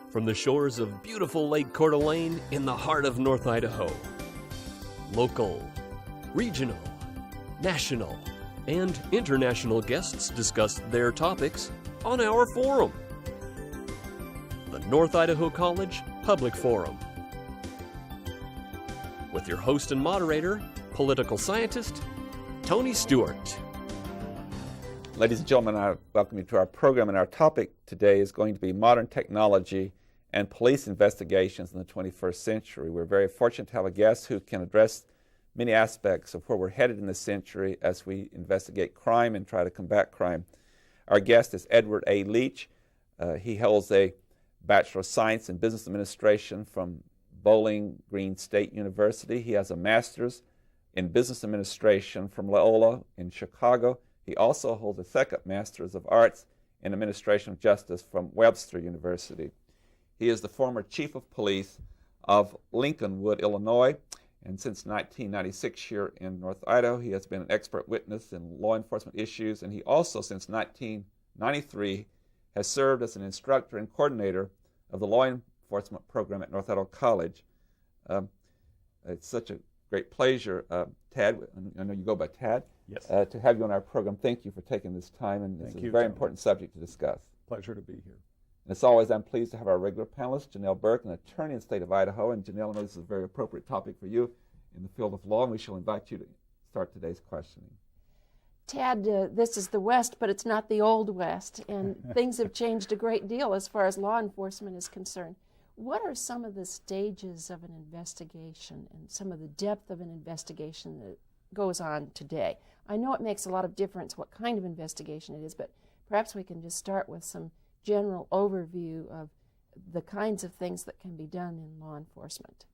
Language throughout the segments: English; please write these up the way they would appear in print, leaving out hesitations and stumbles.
from the shores of beautiful Lake Coeur d'Alene in the heart of North Idaho. Local, regional, national, and international guests discuss their topics on our forum, the North Idaho College Public Forum. With your host and moderator, political scientist, Tony Stewart. Ladies and gentlemen, I welcome you to our program, and our topic today is going to be modern technology and police investigations in the 21st century. We're very fortunate to have a guest who can address many aspects of where we're headed in this century as we investigate crime and try to combat crime. Our guest is Edward A. Leach. He holds a Bachelor of Science in Business Administration from Bowling Green State University. He has a Master's in Business Administration from Loyola in Chicago. He also holds a second Master's of Arts in Administration of Justice from Webster University. He is the former Chief of Police of Lincolnwood, Illinois, and since 1996 here in North Idaho, he has been an expert witness in law enforcement issues, and he also, since 1993, has served as an instructor and coordinator of the law enforcement program at North Idaho College. It's such a great pleasure, Tad, I know you go by Tad, yes, to have you on our program. Thank you for taking this time, and it's a very important subject to discuss. Pleasure to be here. And as always, I'm pleased to have our regular panelist, Janelle Burke, an attorney in the state of Idaho. And Janelle, I know this is a very appropriate topic for you in the field of law, and we shall invite you to start today's questioning. Tad, this is the West, but it's not the Old West, and things have changed a great deal as far as law enforcement is concerned. What are some of the stages of an investigation and some of the depth of an investigation that goes on today? I know it makes a lot of difference what kind of investigation it is, but perhaps we can just start with some general overview of the kinds of things that can be done in law enforcement.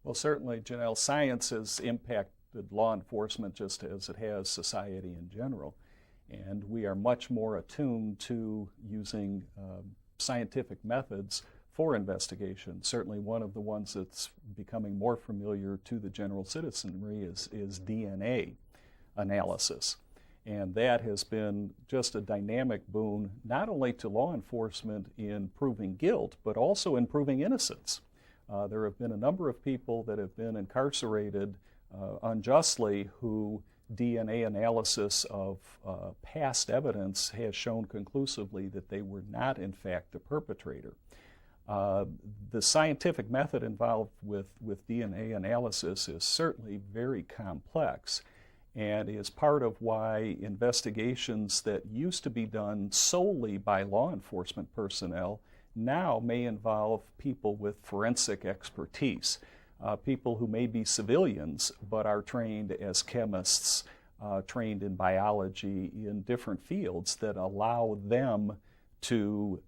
Well, certainly, Janelle, science has impacted law enforcement just as it has society in general, and we are much more attuned to using scientific methods for investigation. Certainly one of the ones that's becoming more familiar to the general citizenry is DNA analysis. And that has been just a dynamic boon, not only to law enforcement in proving guilt, but also in proving innocence. There have been a number of people that have been incarcerated unjustly who DNA analysis of past evidence has shown conclusively that they were not, in fact, the perpetrator. The scientific method involved with DNA analysis is certainly very complex, and is part of why investigations that used to be done solely by law enforcement personnel now may involve people with forensic expertise, people who may be civilians but are trained as chemists, trained in biology, in different fields that allow them to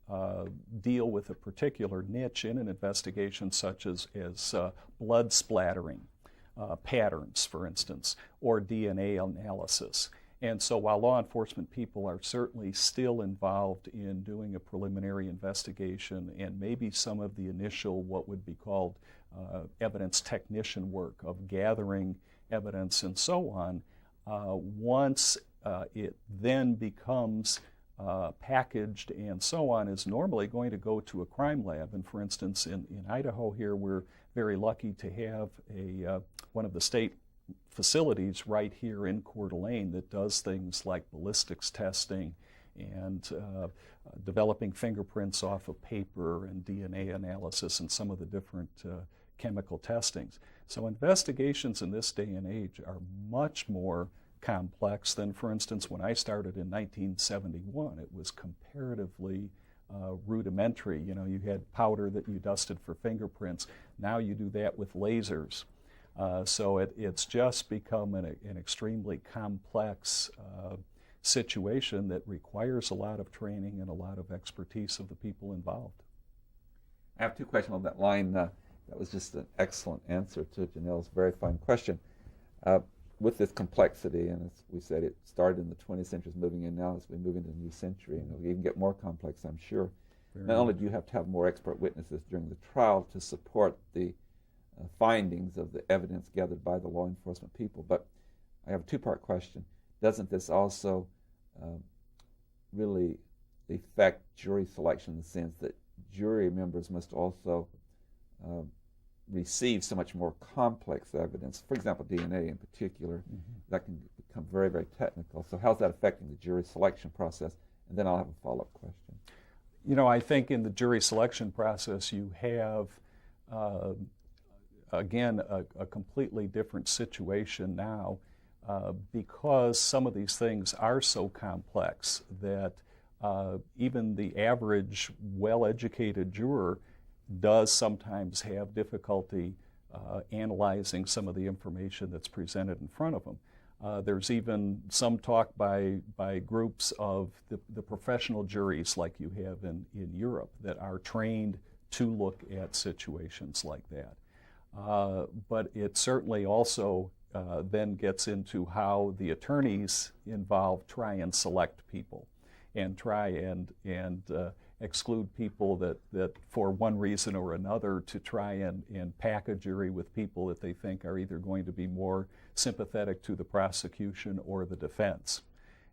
deal with a particular niche in an investigation, such as blood splattering patterns, for instance, or DNA analysis. And so while law enforcement people are certainly still involved in doing a preliminary investigation and maybe some of the initial what would be called evidence technician work of gathering evidence and so on, once it then becomes packaged and so on, is normally going to go to a crime lab. And for instance, in Idaho here, we're very lucky to have one of the state facilities right here in Coeur d'Alene that does things like ballistics testing and developing fingerprints off of paper and DNA analysis and some of the different chemical testings. So investigations in this day and age are much more complex than, for instance, when I started in 1971. It was comparatively rudimentary. You know, you had powder that you dusted for fingerprints. Now you do that with lasers. So it's just become an extremely complex situation that requires a lot of training and a lot of expertise of the people involved. I have two questions on that line. That was just an excellent answer to Janelle's very fine question. With this complexity, and as we said, it started in the 20th century, is moving in now as we move into the new century, and it'll even get more complex, I'm sure. Not only do you have to have more expert witnesses during the trial to support the findings of the evidence gathered by the law enforcement people, but I have a two-part question. Doesn't this also really affect jury selection in the sense that jury members must also receive so much more complex evidence. For example, DNA in particular, that can become very, very technical. So how's that affecting the jury selection process? And then I'll have a follow-up question. You know, I think in the jury selection process you have, again, a completely different situation now because some of these things are so complex that even the average well-educated juror does sometimes have difficulty analyzing some of the information that's presented in front of them. There's even some talk by groups of the professional juries like you have in Europe that are trained to look at situations like that. But it certainly also then gets into how the attorneys involved try and select people and try and exclude people that for one reason or another to try and pack a jury with people that they think are either going to be more sympathetic to the prosecution or the defense.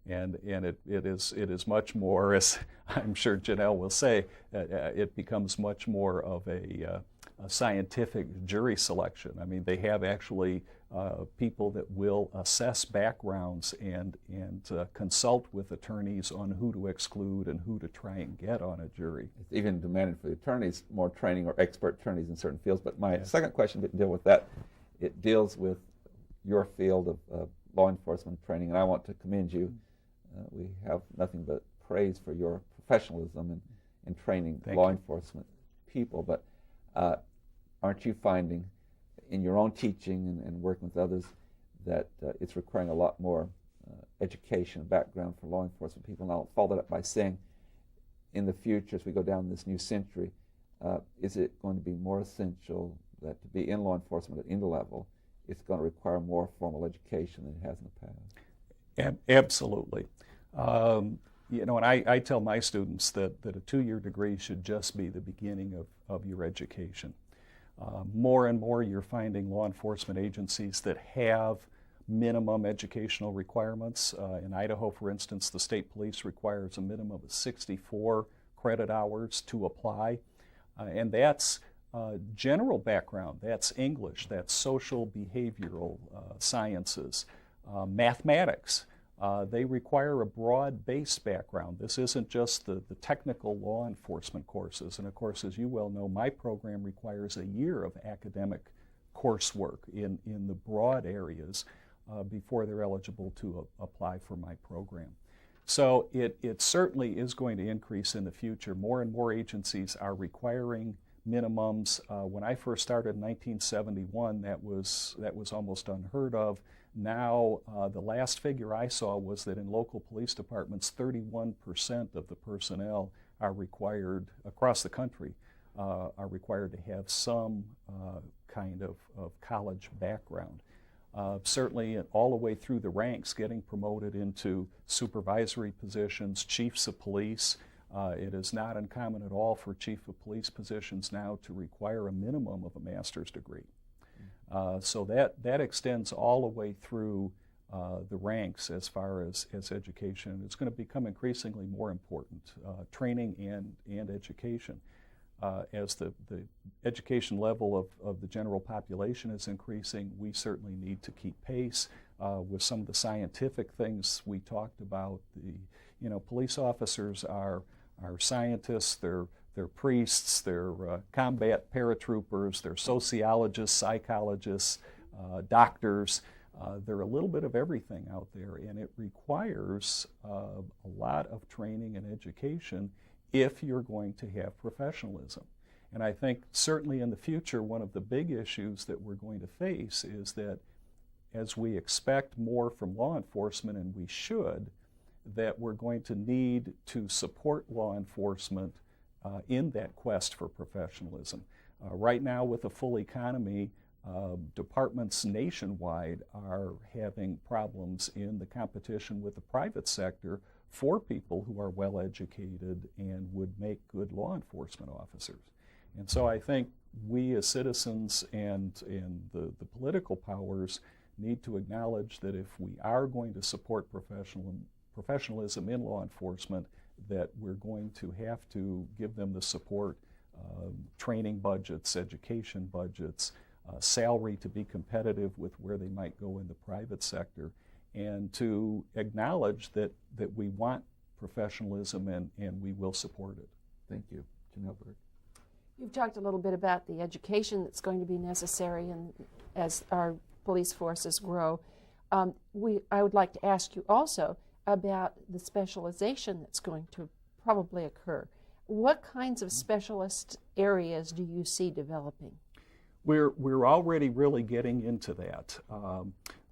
And it is much more, as I'm sure Janelle will say, it becomes much more of a scientific jury selection. I mean, they have actually people that will assess backgrounds and consult with attorneys on who to exclude and who to try and get on a jury. It's even demanded for the attorneys more training or expert attorneys in certain fields. But my second question didn't deal with that. It deals with your field of law enforcement training, and I want to commend you. We have nothing but praise for your professionalism in training law enforcement people. But aren't you finding in your own teaching and working with others that it's requiring a lot more education and background for law enforcement people? And I'll follow that up by saying, in the future, as we go down this new century, is it going to be more essential that to be in law enforcement at any level, it's going to require more formal education than it has in the past? Absolutely. You know, and I tell my students that a 2-year degree should just be the beginning of your education. More and more you're finding law enforcement agencies that have minimum educational requirements. In Idaho, for instance, the state police requires a minimum of 64 credit hours to apply. And that's general background, that's English, that's social behavioral sciences, mathematics. They require a broad-based background. This isn't just the technical law enforcement courses. And of course, as you well know, my program requires a year of academic coursework in the broad areas before they're eligible to apply for my program. So it certainly is going to increase in the future. More and more agencies are requiring minimums. When I first started in 1971, that was almost unheard of. Now, the last figure I saw was that in local police departments, 31% of the personnel are required, across the country, are required to have some kind of college background. Certainly, all the way through the ranks, getting promoted into supervisory positions, chiefs of police. It is not uncommon at all for chief of police positions now to require a minimum of a master's degree. So that extends all the way through the ranks as far as education. It's going to become increasingly more important, training and education. As the education level of the general population is increasing, we certainly need to keep pace with some of the scientific things we talked about. Police officers are scientists, they're priests, they're combat paratroopers, they're sociologists, psychologists, doctors. They're a little bit of everything out there, and it requires a lot of training and education if you're going to have professionalism. And I think certainly in the future, one of the big issues that we're going to face is that as we expect more from law enforcement, and we should, that we're going to need to support law enforcement in that quest for professionalism. Right now, with a full economy, departments nationwide are having problems in the competition with the private sector for people who are well educated and would make good law enforcement officers. And so I think we as citizens and the political powers need to acknowledge that if we are going to support professionalism in law enforcement, that we're going to have to give them the support training budgets, education budgets, salary to be competitive with where they might go in the private sector, and to acknowledge that we want professionalism and we will support it. Thank you. Janelle Berg. You've talked a little bit about the education that's going to be necessary as our police forces grow. I would like to ask you also about the specialization that's going to probably occur. What kinds of specialist areas do you see developing? We're already really getting into that.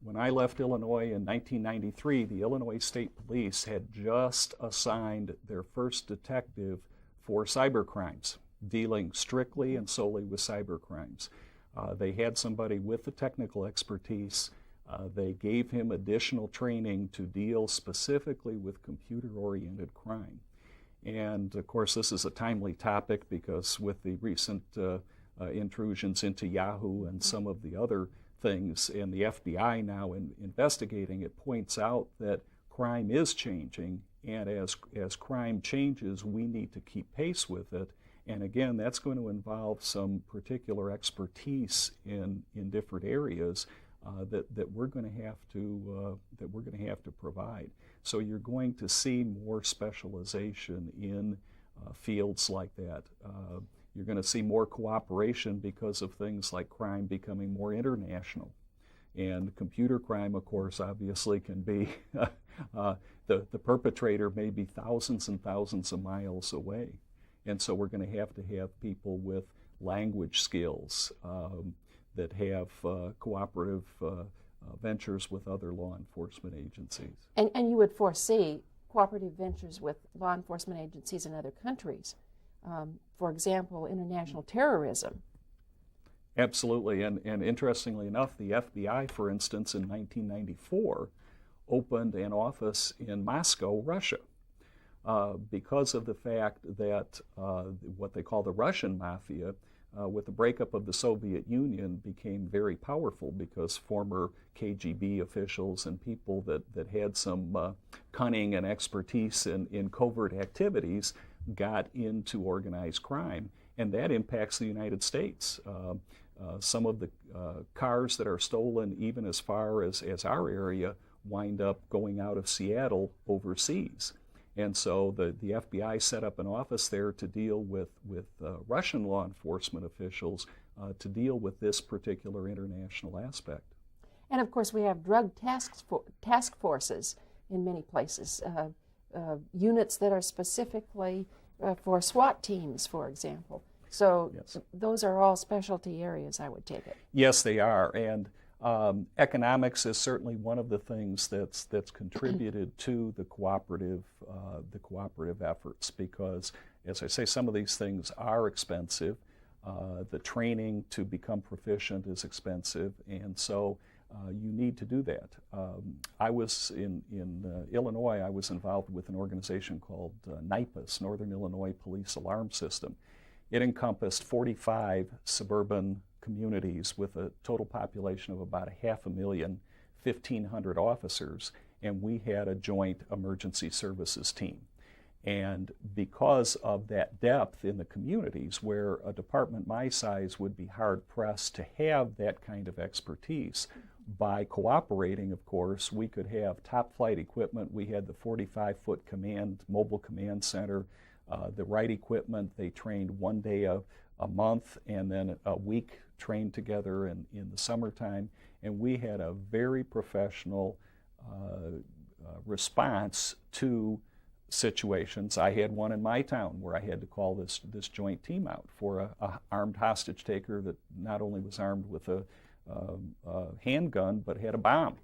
When I left Illinois in 1993, the Illinois State Police had just assigned their first detective for cyber crimes, dealing strictly and solely with cyber crimes. They had somebody with the technical expertise. They gave him additional training to deal specifically with computer-oriented crime. And of course, this is a timely topic because with the recent intrusions into Yahoo and some of the other things, and the FBI now investigating, it points out that crime is changing, and as crime changes, we need to keep pace with it. And again, that's going to involve some particular expertise in different areas that we're going to have to provide. So you're going to see more specialization in fields like that. You're going to see more cooperation because of things like crime becoming more international. And computer crime, of course, obviously can be, the perpetrator may be thousands and thousands of miles away. And so we're going to have people with language skills that have cooperative ventures with other law enforcement agencies. And you would foresee cooperative ventures with law enforcement agencies in other countries. For example, international terrorism. Absolutely, and interestingly enough, the FBI, for instance, in 1994, opened an office in Moscow, Russia, because of the fact that what they call the Russian mafia, with the breakup of the Soviet Union, became very powerful because former KGB officials and people that had some cunning and expertise in covert activities got into organized crime, and that impacts the United States. Some of the cars that are stolen, even as far as our area, wind up going out of Seattle overseas. And so the FBI set up an office there to deal with Russian law enforcement officials to deal with this particular international aspect. And of course, we have drug task forces in many places. Units that are specifically for SWAT teams, for example. So yes. Those are all specialty areas, I would take it. Yes, they are. And economics is certainly one of the things that's contributed to the cooperative efforts, because, as I say, some of these things are expensive. The training to become proficient is expensive, and so you need to do that. I was in Illinois. I was involved with an organization called NIPAS, Northern Illinois Police Alarm System. It encompassed 45 suburban communities with a total population of about 500,000, 1,500 officers, and we had a joint emergency services team. And because of that depth in the communities, where a department my size would be hard-pressed to have that kind of expertise, by cooperating, of course, we could have top-flight equipment. We had the 45-foot mobile command center, the right equipment. They trained one day a month, and then a week trained together in the summertime. And we had a very professional response to situations. I had one in my town where I had to call this joint team out for a armed hostage taker that not only was armed with a handgun but had a bomb.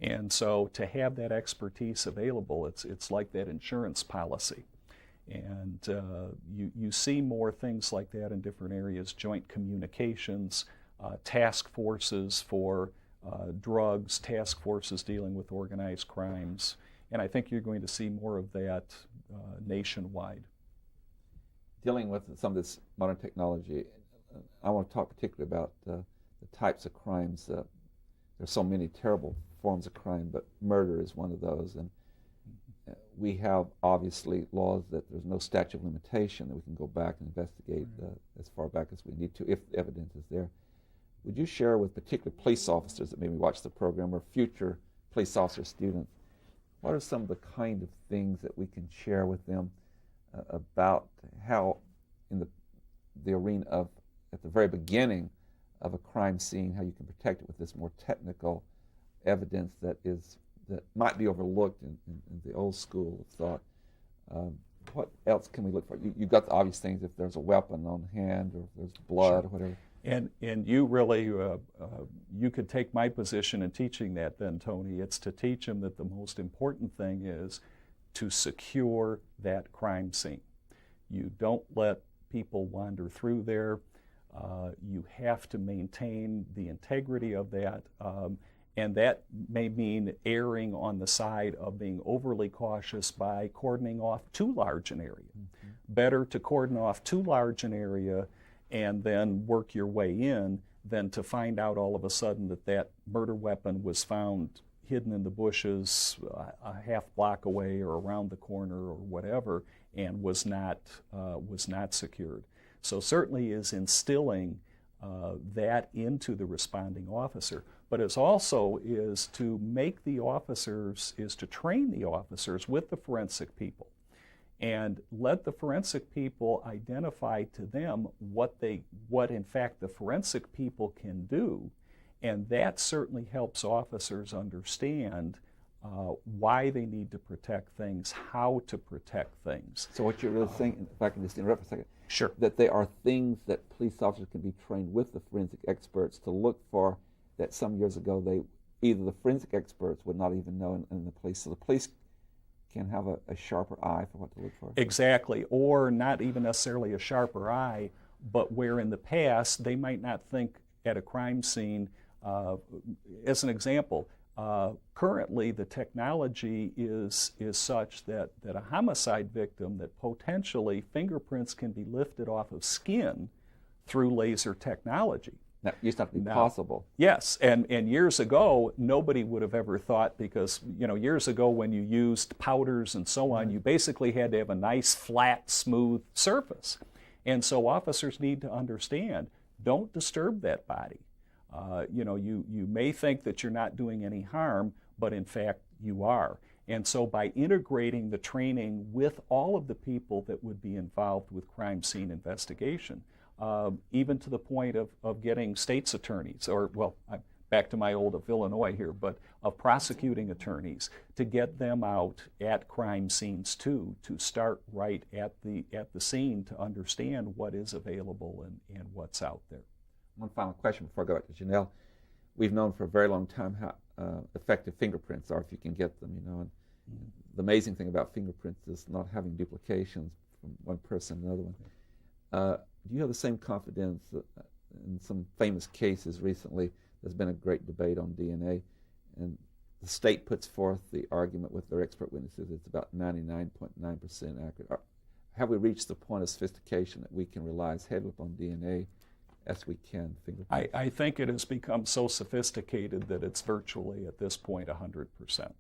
And so to have that expertise available, it's like that insurance policy. And you see more things like that in different areas: joint communications, task forces for drugs, task forces dealing with organized crimes. And I think you're going to see more of that nationwide. Dealing with some of this modern technology, I want to talk particularly about the types of crimes. There's so many terrible forms of crime, but murder is one of those. And we have obviously laws that there's no statute of limitation, that we can go back and investigate as far back as we need to if the evidence is there. Would you share with particular police officers that maybe watch the program or future police officer students, what are some of the kind of things that we can share with them about how in the arena of, at the very beginning of a crime scene, how you can protect it with this more technical evidence that might be overlooked in the old school of thought? What else can we look for? You've got the obvious things, if there's a weapon on hand or if there's blood or whatever. And you really, you could take my position in teaching that then, Tony. It's to teach them that the most important thing is to secure that crime scene. You don't let people wander through there. You have to maintain the integrity of that. And that may mean erring on the side of being overly cautious by cordoning off too large an area. Mm-hmm. Better to cordon off too large an area and then work your way in than to find out all of a sudden that that murder weapon was found hidden in the bushes a half block away or around the corner or whatever and was not secured. So certainly is instilling that into the responding officer. But it also is to make the officers, is to train the officers with the forensic people and let the forensic people identify to them what in fact the forensic people can do. And that certainly helps officers understand why they need to protect things, how to protect things. So what you're really saying, if I can just interrupt for a second, sure, that there are things that police officers can be trained with the forensic experts to look for that some years ago either the forensic experts would not even know in the police. So the police can have a sharper eye for what to look for. Exactly, or not even necessarily a sharper eye, but where in the past they might not think at a crime scene. As an example, currently the technology is such that a homicide victim, that potentially fingerprints can be lifted off of skin through laser technology. That used not to be possible. Yes, and years ago, nobody would have ever thought, because years ago when you used powders and so on, you basically had to have a nice, flat, smooth surface. And so officers need to understand, don't disturb that body. You may think that you're not doing any harm, but in fact you are. And so by integrating the training with all of the people that would be involved with crime scene investigation, even to the point of getting state's attorneys, or, well, I'm back to my old of Illinois here, but of prosecuting attorneys, to get them out at crime scenes too, to start right at the scene to understand what is available and what's out there. One final question before I go back to Janelle. We've known for a very long time how effective fingerprints are if you can get them, and the amazing thing about fingerprints is not having duplications from one person to another one. Do you have the same confidence in some famous cases recently? There's been a great debate on DNA, and the state puts forth the argument with their expert witnesses it's about 99.9% accurate. Have we reached the point of sophistication that we can rely as heavily upon DNA as we can fingerprints? I think it has become so sophisticated that it's virtually at this point 100%.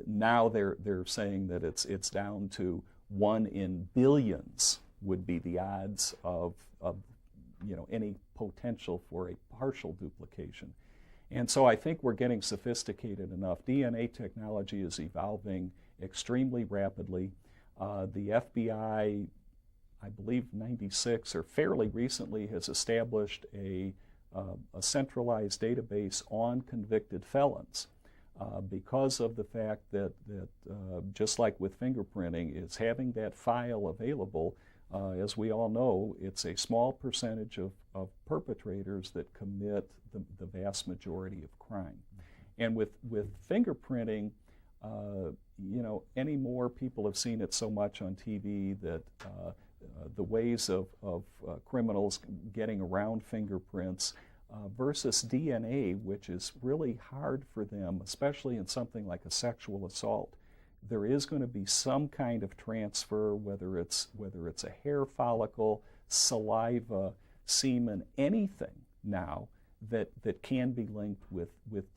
Now they're saying that it's down to 1 in billions would be the odds of any potential for a partial duplication. And so I think we're getting sophisticated enough. DNA technology is evolving extremely rapidly. The FBI, I believe 96 or fairly recently, has established a centralized database on convicted felons because of the fact that just like with fingerprinting, is having that file available. As we all know, it's a small percentage of perpetrators that commit the vast majority of crime. And with fingerprinting, anymore people have seen it so much on TV that the ways of criminals getting around fingerprints versus DNA, which is really hard for them, especially in something like a sexual assault. There is going to be some kind of transfer, whether it's a hair follicle, saliva, semen, anything now that can be linked with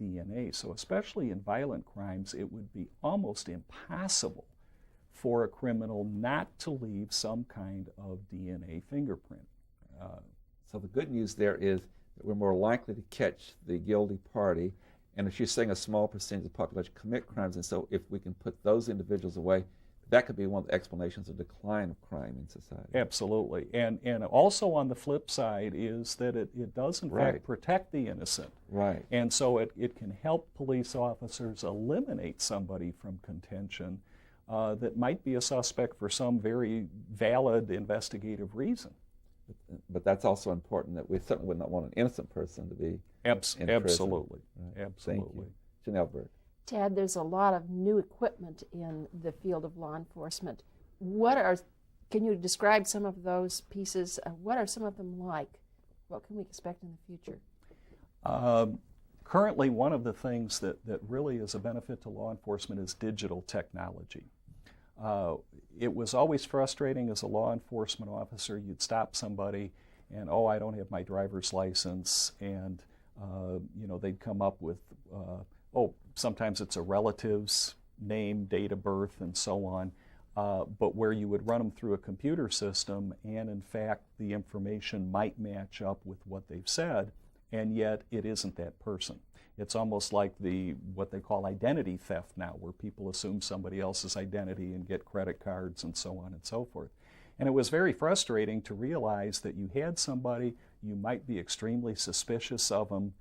DNA. So especially in violent crimes, it would be almost impossible for a criminal not to leave some kind of DNA fingerprint. So the good news there is that we're more likely to catch the guilty party, and if you're saying a small percentage of the population commit crimes, and so if we can put those individuals away, that could be one of the explanations of decline of crime in society. Absolutely. And also on the flip side is that it does in Right. fact protect the innocent. Right. And so it can help police officers eliminate somebody from contention that might be a suspect for some very valid investigative reason. But that's also important, that we certainly would not want an innocent person to be in prison. Absolutely. Right. Absolutely. Thank you. Janelle Bird. Tad, there's a lot of new equipment in the field of law enforcement. Can you describe some of those pieces? What are some of them like? What can we expect in the future? Currently, one of the things that really is a benefit to law enforcement is digital technology. It was always frustrating as a law enforcement officer. You'd stop somebody and, oh, I don't have my driver's license, and they'd come up with, sometimes it's a relative's name, date of birth, and so on, but where you would run them through a computer system, and in fact the information might match up with what they've said, and yet it isn't that person. It's almost like what they call identity theft now, where people assume somebody else's identity and get credit cards and so on and so forth. And it was very frustrating to realize that you had somebody, you might be extremely suspicious of them,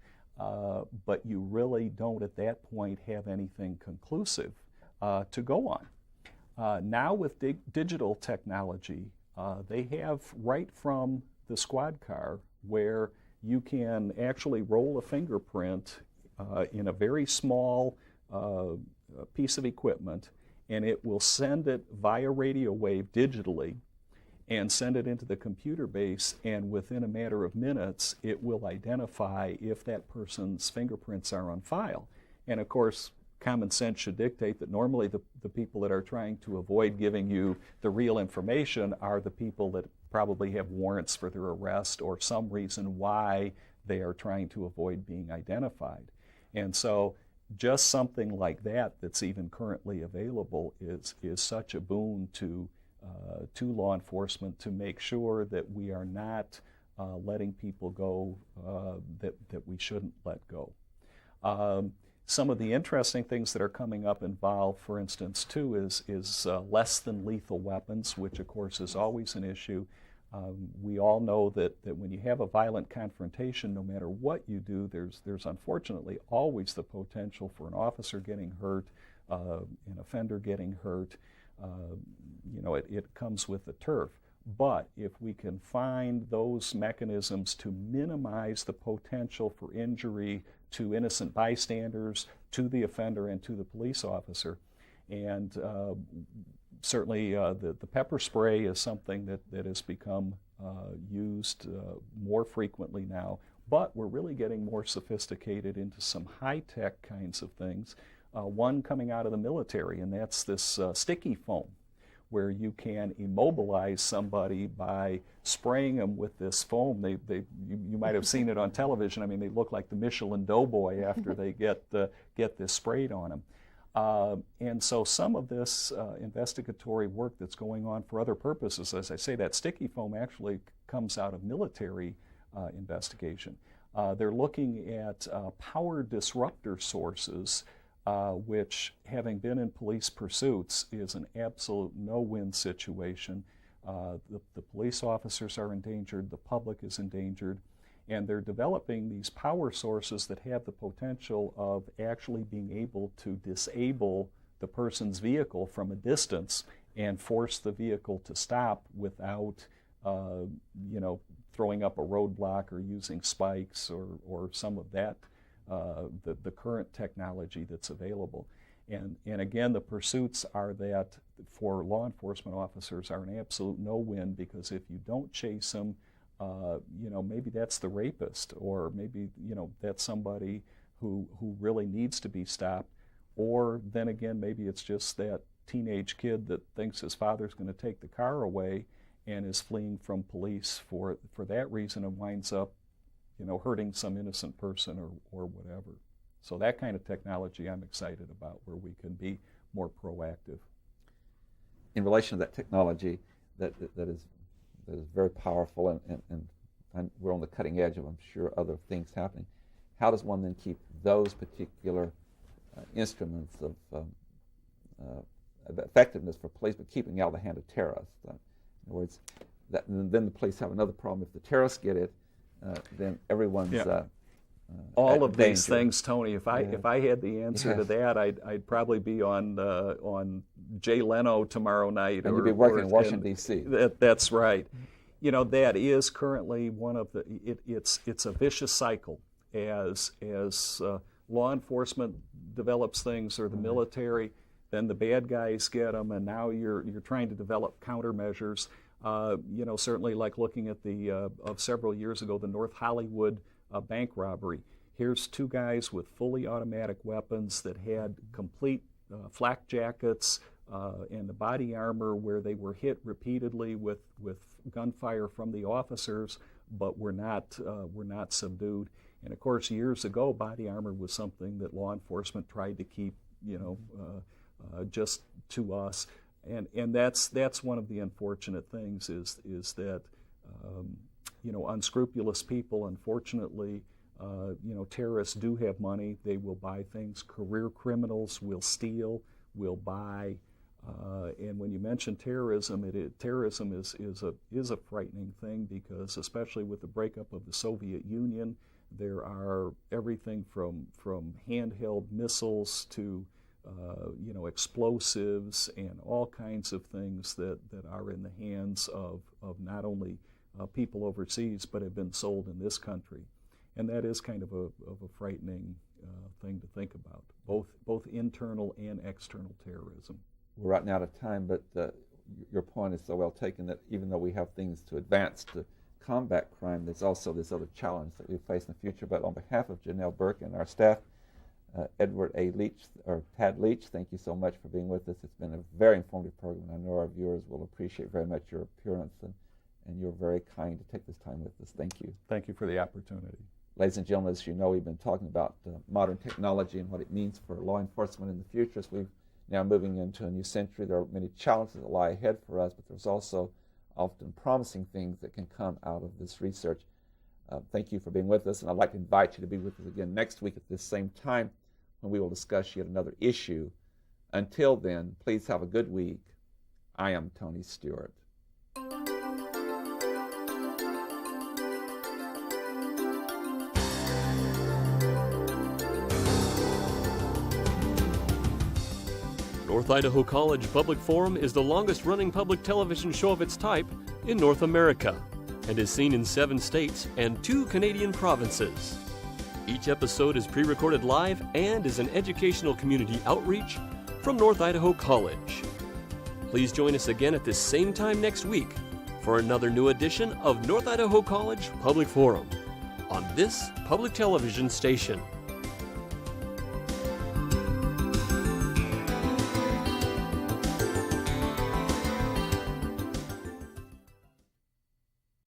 but you really don't at that point have anything conclusive to go on. Now with digital technology, they have right from the squad car where you can actually roll a fingerprint in a very small piece of equipment, and it will send it via radio wave digitally and send it into the computer base, and within a matter of minutes it will identify if that person's fingerprints are on file. And of course, common sense should dictate that normally the people that are trying to avoid giving you the real information are the people that probably have warrants for their arrest or some reason why they are trying to avoid being identified. And so just something like that that's even currently available is such a boon to law enforcement to make sure that we are not letting people go that we shouldn't let go. Some of the interesting things that are coming up involve, for instance, too, is less than lethal weapons, which of course is always an issue. We all know that when you have a violent confrontation, no matter what you do, there's unfortunately always the potential for an officer getting hurt, an offender getting hurt. It comes with the turf. But if we can find those mechanisms to minimize the potential for injury to innocent bystanders, to the offender, and to the police officer, and certainly the pepper spray is something that has become used more frequently now, but we're really getting more sophisticated into some high-tech kinds of things. One coming out of the military, and that's this sticky foam, where you can immobilize somebody by spraying them with this foam. You might have seen it on television. I mean, they look like the Michelin Doughboy after they get this sprayed on them. And so some of this investigatory work that's going on for other purposes, as I say, that sticky foam actually comes out of military investigation. They're looking at power disruptor sources, which, having been in police pursuits, is an absolute no-win situation. The police officers are endangered, the public is endangered, and they're developing these power sources that have the potential of actually being able to disable the person's vehicle from a distance and force the vehicle to stop without, throwing up a roadblock or using spikes or some of that, the current technology that's available. And again, the pursuits are that for law enforcement officers are an absolute no-win, because if you don't chase them, maybe that's the rapist, or maybe, that's somebody who really needs to be stopped. Or then again, maybe it's just that teenage kid that thinks his father's going to take the car away and is fleeing from police for that reason and winds up hurting some innocent person or whatever. So that kind of technology I'm excited about, where we can be more proactive. In relation to that technology that is very powerful and we're on the cutting edge of, I'm sure, other things happening, how does one then keep those particular instruments of effectiveness for police, but keeping out of the hand of terrorists? In other words, then the police have another problem. If the terrorists get it, then everyone's all of danger. These things, Tony. If I had the answer to that, I'd probably be on Jay Leno tomorrow night. And you'd be working in Washington D.C. That's right. That is currently one of the. It's a vicious cycle as law enforcement develops things, or the military, then the bad guys get them, and now you're trying to develop countermeasures. Certainly like looking at the of several years ago, the North Hollywood bank robbery. Here's two guys with fully automatic weapons that had complete flak jackets and the body armor, where they were hit repeatedly with gunfire from the officers, but were not subdued. And of course, years ago, body armor was something that law enforcement tried to keep, just to us. And that's one of the unfortunate things is that unscrupulous people, unfortunately, terrorists do have money. They will buy things. Career criminals will steal, will buy. And when you mention terrorism, terrorism is a frightening thing, because especially with the breakup of the Soviet Union, there are everything from handheld missiles to explosives and all kinds of things that are in the hands of not only people overseas, but have been sold in this country. And that is kind of a frightening thing to think about, both internal and external terrorism. We're running out of time, but your point is so well taken that even though we have things to advance to combat crime, there's also this other challenge that we face in the future. But on behalf of Janelle Burke and our staff, Edward A. Leach, or Tad Leach, thank you so much for being with us. It's been a very informative program. I know our viewers will appreciate very much your appearance, and you're very kind to take this time with us. Thank you. Thank you for the opportunity. Ladies and gentlemen, as you know, we've been talking about modern technology and what it means for law enforcement in the future. As we've now moving into a new century, there are many challenges that lie ahead for us, but there's also often promising things that can come out of this research. Thank you for being with us, and I'd like to invite you to be with us again next week at this same time, when we will discuss yet another issue. Until then, please have a good week. I am Tony Stewart. North Idaho College Public Forum is the longest-running public television show of its type in North America and is seen in 7 states and 2 Canadian provinces. Each episode is pre-recorded live and is an educational community outreach from North Idaho College. Please join us again at this same time next week for another new edition of North Idaho College Public Forum on this public television station.